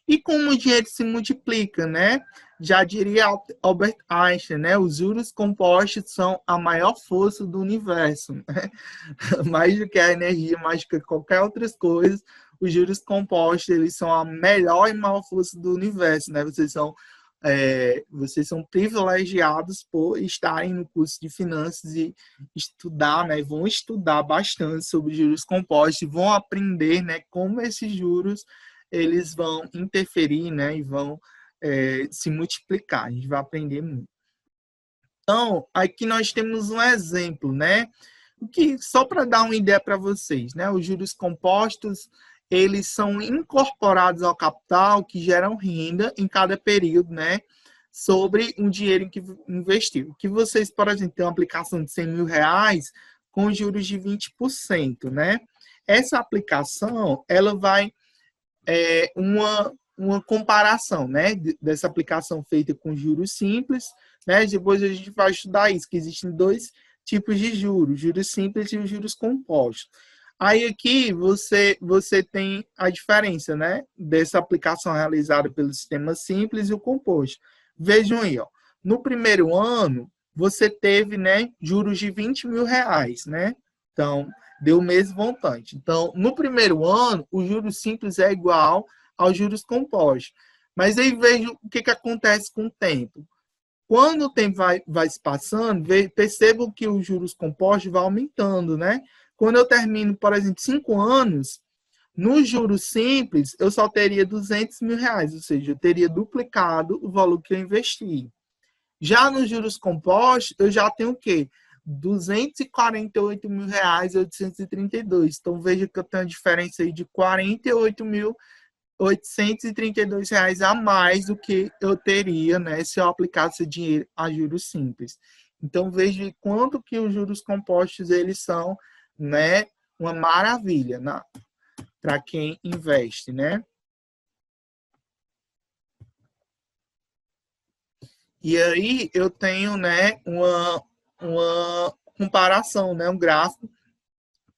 E como o dinheiro se multiplica, né? Já diria Albert Einstein, né? Os juros compostos são a maior força do universo, né? Mais do que a energia, mais do que qualquer outra coisa, os juros compostos, eles são a melhor e maior força do universo, né? Vocês são privilegiados por estarem no curso de finanças e estudar, né? Vão estudar bastante sobre juros compostos e vão aprender, né, como esses juros eles vão interferir, né, e vão se multiplicar. A gente vai aprender muito. Então, aqui nós temos um exemplo, né? Só para dar uma ideia para vocês, né? Os juros compostos, eles são incorporados ao capital que geram renda em cada período, né? Sobre um dinheiro que investiu. Que vocês, por exemplo, têm uma aplicação de 100 mil reais com juros de 20%, né? Essa aplicação, ela vai uma comparação, né, dessa aplicação feita com juros simples, né? Depois a gente vai estudar isso, que existem dois tipos de juros simples e os juros compostos. Aí aqui você tem a diferença, né, dessa aplicação realizada pelo sistema simples e o composto. Vejam aí, ó, no primeiro ano você teve, né, juros de 20 mil reais, né? Então, deu o mesmo montante. Então, no primeiro ano, o juros simples é igual aos juros compostos. Mas aí veja o que acontece com o tempo. Quando o tempo vai se passando, percebam que os juros compostos vão aumentando, né? Quando eu termino, por exemplo, 5 anos, No juros simples, eu só teria R$ 200.000, ou seja, eu teria duplicado o valor que eu investi. Já nos juros compostos, eu já tenho o quê? R$ 248.832. Então, veja que eu tenho a diferença aí de R$ 48.832 a mais do que eu teria, né, se eu aplicasse dinheiro a juros simples. Então, veja quanto que os juros compostos, eles são, né, uma maravilha, né, para quem investe, né? E aí eu tenho, né, uma comparação, né, um gráfico.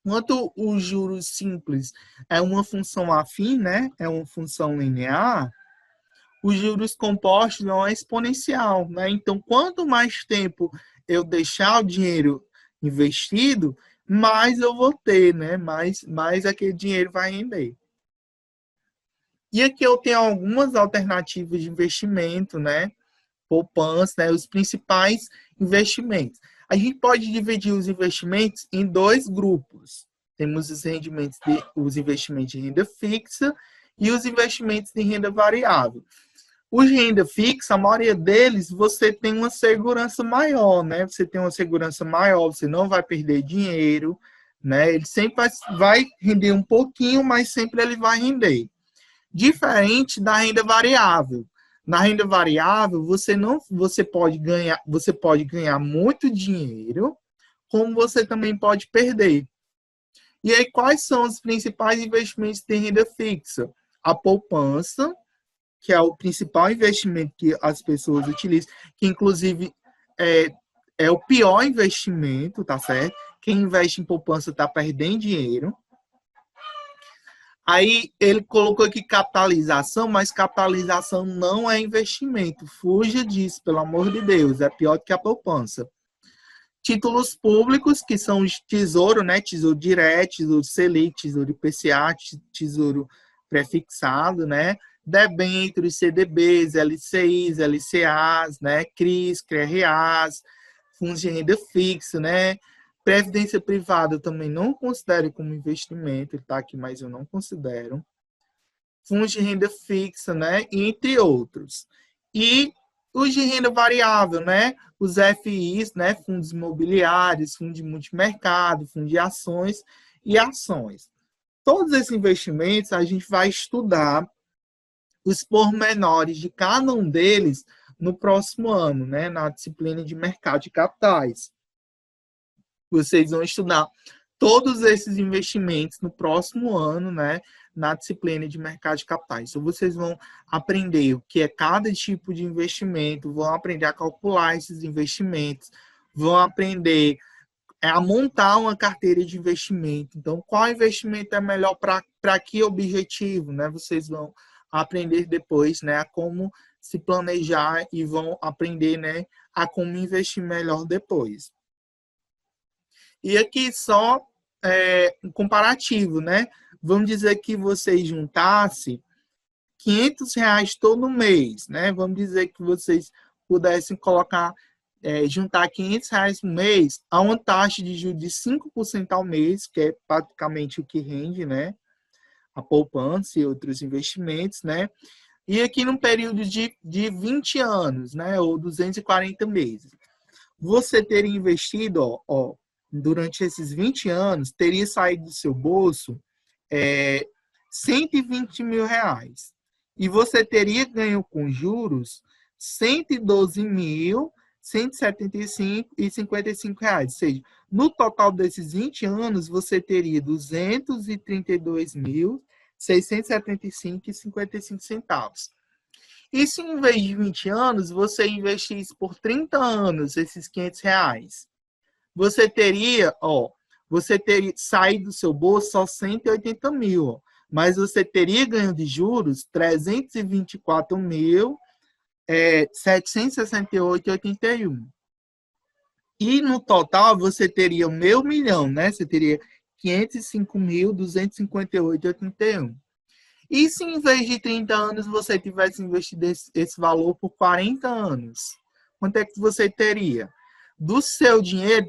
Enquanto os juros simples é uma função afim, né, é uma função linear, os juros compostos não é exponencial, né? Então, quanto mais tempo eu deixar o dinheiro investido, mais eu vou ter, né? Mais aquele dinheiro vai render. E aqui eu tenho algumas alternativas de investimento, né? Poupança, né? Os principais investimentos. A gente pode dividir os investimentos em dois grupos. Temos os investimentos de renda fixa e os investimentos de renda variável. Os de renda fixa, a maioria deles, você tem uma segurança maior, né? Você tem uma segurança maior, você não vai perder dinheiro, né? Ele sempre vai render um pouquinho, mas sempre ele vai render. Diferente da renda variável. Na renda variável, você pode ganhar muito dinheiro, como você também pode perder. E aí, quais são os principais investimentos de renda fixa? A poupança, que é o principal investimento que as pessoas utilizam, que inclusive é, é o pior investimento, tá certo? Quem investe em poupança está perdendo dinheiro. Aí ele colocou aqui capitalização, mas capitalização não é investimento. Fuja disso, pelo amor de Deus. É pior do que a poupança. Títulos públicos, que são os tesouro, né? Tesouro direto, tesouro Selic, tesouro IPCA, tesouro prefixado, né? Debêntures, CDBs, LCIs, LCAs, né? CRIs, CRAs, fundos de renda fixa, né? Previdência privada eu também não considero como investimento, ele está aqui, mas eu não considero. Fundos de renda fixa, né? Entre outros. E os de renda variável, né? Os FIs, né? Fundos imobiliários, fundo de multimercado, fundo de ações e ações. Todos esses investimentos a gente vai estudar os pormenores de cada um deles no próximo ano, né? Na disciplina de mercado de capitais. Vocês vão estudar todos esses investimentos no próximo ano, né, na disciplina de mercado de capitais. Então, vocês vão aprender o que é cada tipo de investimento, vão aprender a calcular esses investimentos, vão aprender a montar uma carteira de investimento. Então, qual investimento é melhor para que objetivo, né? Vocês vão aprender depois, né, a como se planejar e vão aprender, né, a como investir melhor depois. E aqui só um comparativo, né? Vamos dizer que você juntasse R$ 500 todo mês, né? Vamos dizer que vocês pudessem colocar, juntar R$ 500 no mês a uma taxa de juros de 5% ao mês, que é praticamente o que rende, né? A poupança e outros investimentos, né? E aqui num período de 20 anos, né? Ou 240 meses. Você teria investido, durante esses 20 anos, teria saído do seu bolso R$ 120.000. E você teria ganho com juros R$ 112.175,55. Ou seja, no total desses 20 anos, você teria R$ 232.675,55. E se em vez de 20 anos, você investisse por 30 anos esses R$ 500, você teria saído do seu bolso só 180 mil, mas você teria ganho de juros 324.768,81. E no total você teria o meio milhão, né? Você teria 505.258,81. E se em vez de 30 anos você tivesse investido esse valor por 40 anos? Quanto é que você teria? do seu dinheiro,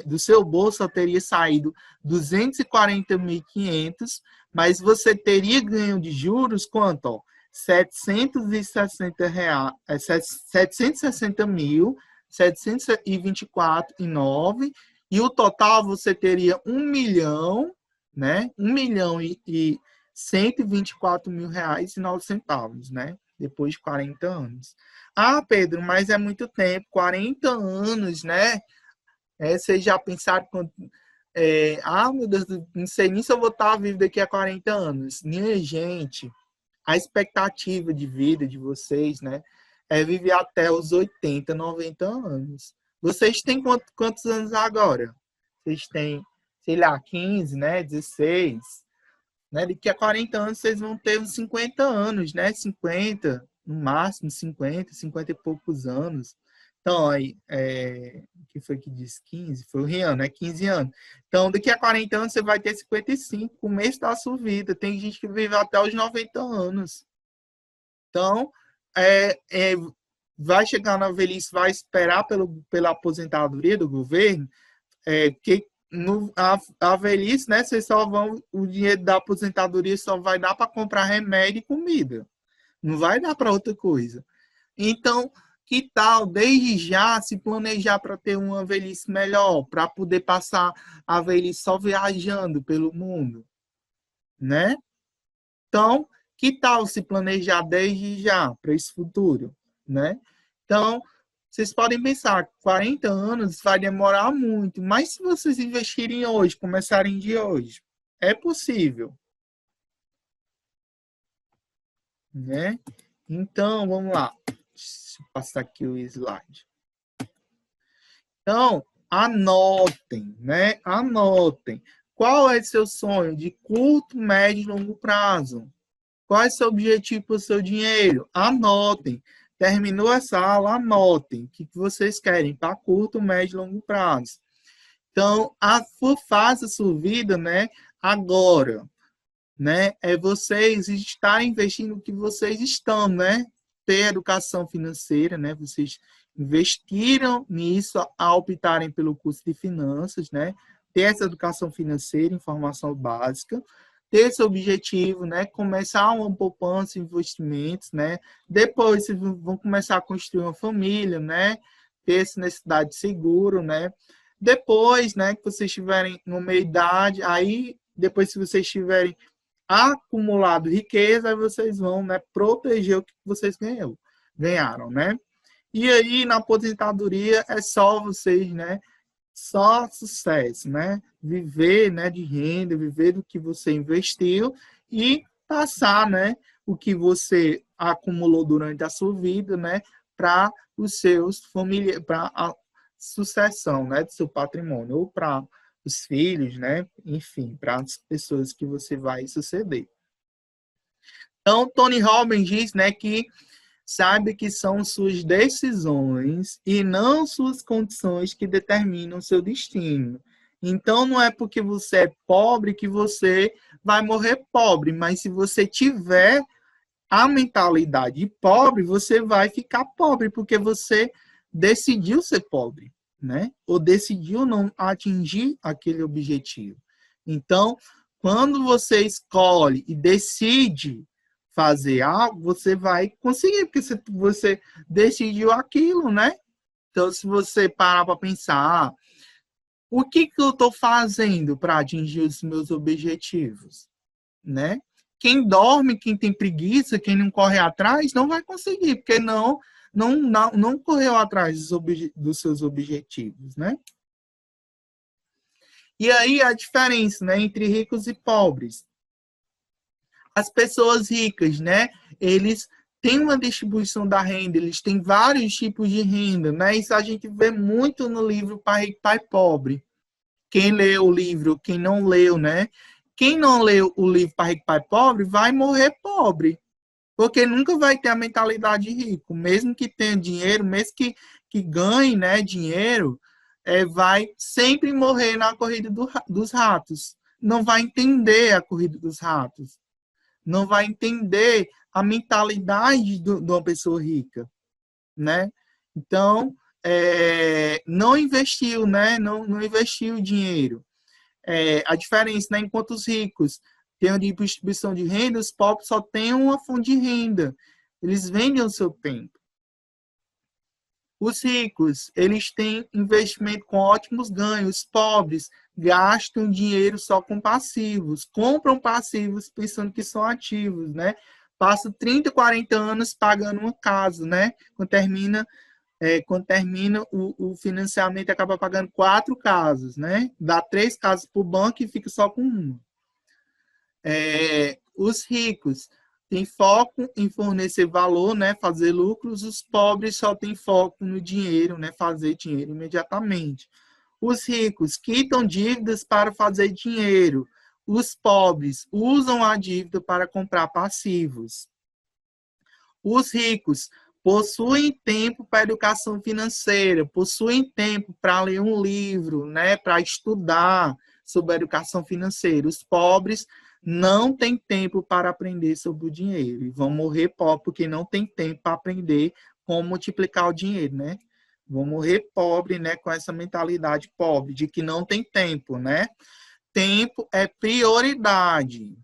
do seu bolso, só teria saído 240.500, mas você teria ganho de juros quanto? Ó, 760 reais, 760 mil, 724,9, e o total você teria 1 milhão, né? 1 milhão e 124 mil reais e 9 centavos, né? Depois de 40 anos. Ah, Pedro, mas é muito tempo, 40 anos, né? Vocês já pensaram quando. Meu Deus, não sei nem se eu vou estar vivo daqui a 40 anos. Minha gente, a expectativa de vida de vocês, né? É viver até os 80, 90 anos. Vocês têm quantos anos agora? Vocês têm, sei lá, 15, né? 16. Né? Daqui a 40 anos vocês vão ter uns 50 anos, né? 50, no máximo 50, 50 e poucos anos. Então, aí, que foi que disse 15? Foi o Rian, né? 15 anos. Então, daqui a 40 anos você vai ter 55, começo da sua vida. Tem gente que vive até os 90 anos. Então, vai chegar na velhice, vai esperar pela aposentadoria do governo, que a velhice, né? Vocês só vão, o dinheiro da aposentadoria só vai dar para comprar remédio e comida. Não vai dar para outra coisa. Então, que tal, desde já, se planejar para ter uma velhice melhor, para poder passar a velhice só viajando pelo mundo, né? Então, que tal se planejar desde já para esse futuro, né? Então, vocês podem pensar, 40 anos vai demorar muito, mas se vocês investirem hoje, começarem de hoje, é possível, né? Então, vamos lá. Deixa eu passar aqui o slide. Então, anotem, né? Anotem. Qual é o seu sonho de curto, médio e longo prazo? Qual é o seu objetivo para o seu dinheiro? Anotem. Terminou essa aula, anotem. O que vocês querem para curto, médio e longo prazo. Então, faça a sua vida, né? Agora, né? É vocês estarem investindo no que vocês estão, né? Ter educação financeira, né? Vocês investiram nisso ao optarem pelo curso de finanças, né? Ter essa educação financeira, informação básica, ter esse objetivo, né? Começar uma poupança, investimentos, né? Depois vocês vão começar a construir uma família, né? Ter essa necessidade de seguro, né? Depois, né, que vocês estiverem numa meia-idade, aí depois se vocês tiverem acumulado riqueza, vocês vão, né, proteger o que vocês ganharam, né? E aí, na aposentadoria, é só vocês, né? Só sucesso, né? Viver, né, de renda, viver do que você investiu e passar, né, o que você acumulou durante a sua vida, né, para os seus familiares, para a sucessão, né, do seu patrimônio, ou para os filhos, né, enfim, para as pessoas que você vai suceder. Então, Tony Robbins diz, né, que sabe que são suas decisões e não suas condições que determinam seu destino. Então, não é porque você é pobre que você vai morrer pobre, mas se você tiver a mentalidade de pobre, você vai ficar pobre, porque você decidiu ser pobre, né? Ou decidiu não atingir aquele objetivo. Então, quando você escolhe e decide fazer algo, você vai conseguir, porque você decidiu aquilo, né? Então, se você parar para pensar, o que eu estou fazendo para atingir os meus objetivos, né? Quem dorme, quem tem preguiça, quem não corre atrás, não vai conseguir, porque não correu atrás dos seus objetivos, né? E aí a diferença, né, entre ricos e pobres. As pessoas ricas, né, eles têm uma distribuição da renda, eles têm vários tipos de renda, né? Isso a gente vê muito no livro Pai Rico, Pai Pobre. Quem leu o livro, quem não leu, né? Quem não leu o livro Pai Rico, Pai Pobre vai morrer pobre, porque nunca vai ter a mentalidade de rico, mesmo que tenha dinheiro, mesmo que ganhe, né, dinheiro, vai sempre morrer na corrida dos ratos. Não vai entender a corrida dos ratos. Não vai entender a mentalidade de uma pessoa rica, né? Então, não investiu, né? Não investiu o dinheiro. A diferença, né? Enquanto os ricos têm uma distribuição de renda, os pobres só têm uma fonte de renda. Eles vendem o seu tempo. Os ricos, eles têm investimento com ótimos ganhos. Os pobres gastam dinheiro só com passivos, compram passivos pensando que são ativos, né? Passam 30, 40 anos pagando uma casa, né? Quando termina o financiamento, acaba pagando 4 casas, né? Dá 3 casas para o banco e fica só com uma. Os ricos têm foco em fornecer valor, né? Fazer lucros. Os pobres só têm foco no dinheiro, né? Fazer dinheiro imediatamente. Os ricos quitam dívidas para fazer dinheiro. Os pobres usam a dívida para comprar passivos. Os ricos possuem tempo para educação financeira, possuem tempo para ler um livro, né, para estudar sobre a educação financeira. Os pobres não têm tempo para aprender sobre o dinheiro e vão morrer pobres porque não tem tempo para aprender como multiplicar o dinheiro, né? Vão morrer pobre, né, com essa mentalidade pobre de que não tem tempo, né? Tempo é prioridade.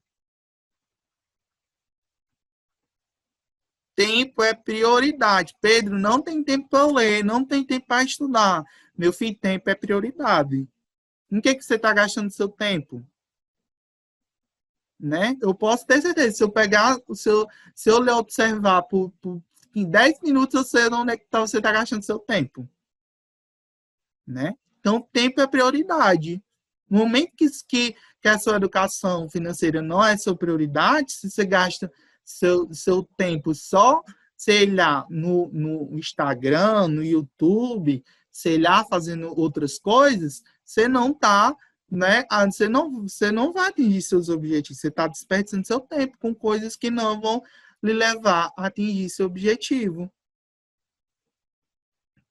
Tempo é prioridade. Pedro, não tem tempo para ler, não tem tempo para estudar. Meu filho, tempo é prioridade. Em que você está gastando seu tempo? Né? Eu posso ter certeza, se eu pegar, se eu lhe observar em 10 minutos, eu sei onde é que você está gastando seu tempo. Né? Então, tempo é prioridade. No momento que a sua educação financeira não é sua prioridade, se você gasta seu tempo só, sei lá, no Instagram, no YouTube, sei lá, fazendo outras coisas, você não está, né? Você não vai atingir seus objetivos. Você está desperdiçando seu tempo com coisas que não vão lhe levar a atingir seu objetivo.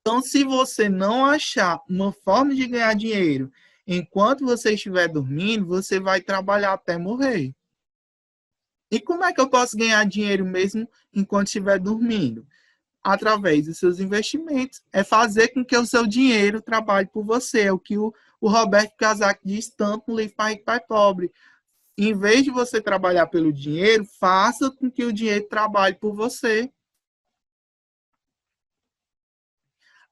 Então, se você não achar uma forma de ganhar dinheiro enquanto você estiver dormindo, você vai trabalhar até morrer. E como é que eu posso ganhar dinheiro mesmo enquanto estiver dormindo? Através dos seus investimentos. É fazer com que o seu dinheiro trabalhe por você. É o que o Roberto Kiyosaki diz tanto no livro Pai Rico, Pai Pobre. Em vez de você trabalhar pelo dinheiro, faça com que o dinheiro trabalhe por você.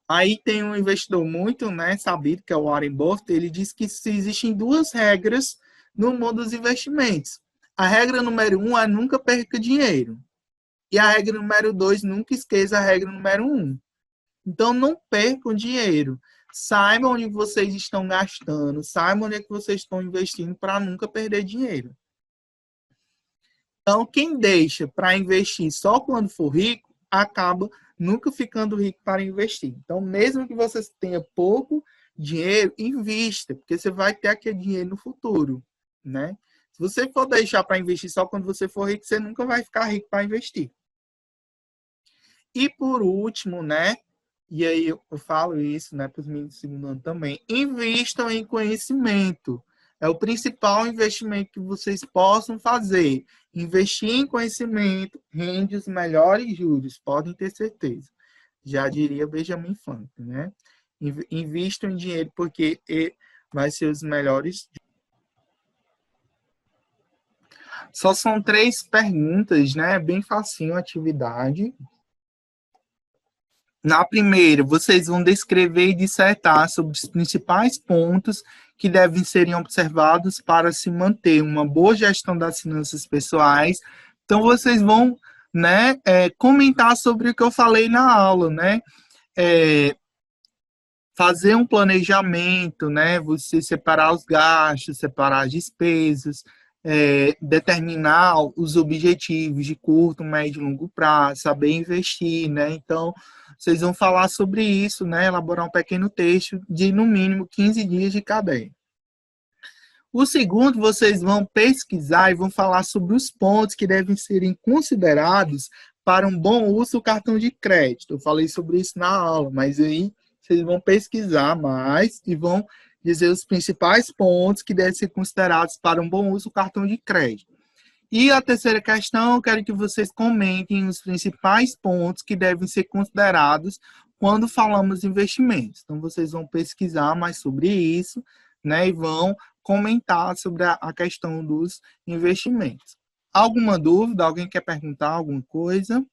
Aí tem um investidor muito, né, sabido, que é o Warren Buffett. Ele diz que existem 2 regras no mundo dos investimentos. A regra número 1 é nunca perca dinheiro. E a regra número 2, nunca esqueça a regra número 1. Então, não percam dinheiro. Saibam onde vocês estão gastando, saibam onde é que vocês estão investindo para nunca perder dinheiro. Então, quem deixa para investir só quando for rico, acaba nunca ficando rico para investir. Então, mesmo que você tenha pouco dinheiro, invista, porque você vai ter aquele dinheiro no futuro, né? Se você for deixar para investir só quando você for rico, você nunca vai ficar rico para investir. E por último, né? E aí eu falo isso, né, para os meninos do segundo ano também. Invistam em conhecimento. É o principal investimento que vocês possam fazer. Investir em conhecimento rende os melhores juros, podem ter certeza. Já diria Benjamin Franklin, né? Invistam em dinheiro porque vai ser os melhores. Só são 3 perguntas, né? Bem facinho a atividade. Na primeira, vocês vão descrever e dissertar sobre os principais pontos que devem ser observados para se manter uma boa gestão das finanças pessoais. Então, vocês vão, né, comentar sobre o que eu falei na aula, né? Fazer um planejamento, né? Você separar os gastos, separar as despesas, determinar os objetivos de curto, médio e longo prazo, saber investir, né? Então, vocês vão falar sobre isso, né? Elaborar um pequeno texto de, no mínimo, 15 dias de caderno. O segundo, vocês vão pesquisar e vão falar sobre os pontos que devem serem considerados para um bom uso do cartão de crédito. Eu falei sobre isso na aula, mas aí vocês vão pesquisar mais e vão dizer os principais pontos que devem ser considerados para um bom uso do cartão de crédito. E a terceira questão, eu quero que vocês comentem os principais pontos que devem ser considerados quando falamos em investimentos. Então, vocês vão pesquisar mais sobre isso, né, e vão comentar sobre a questão dos investimentos. Alguma dúvida? Alguém quer perguntar alguma coisa?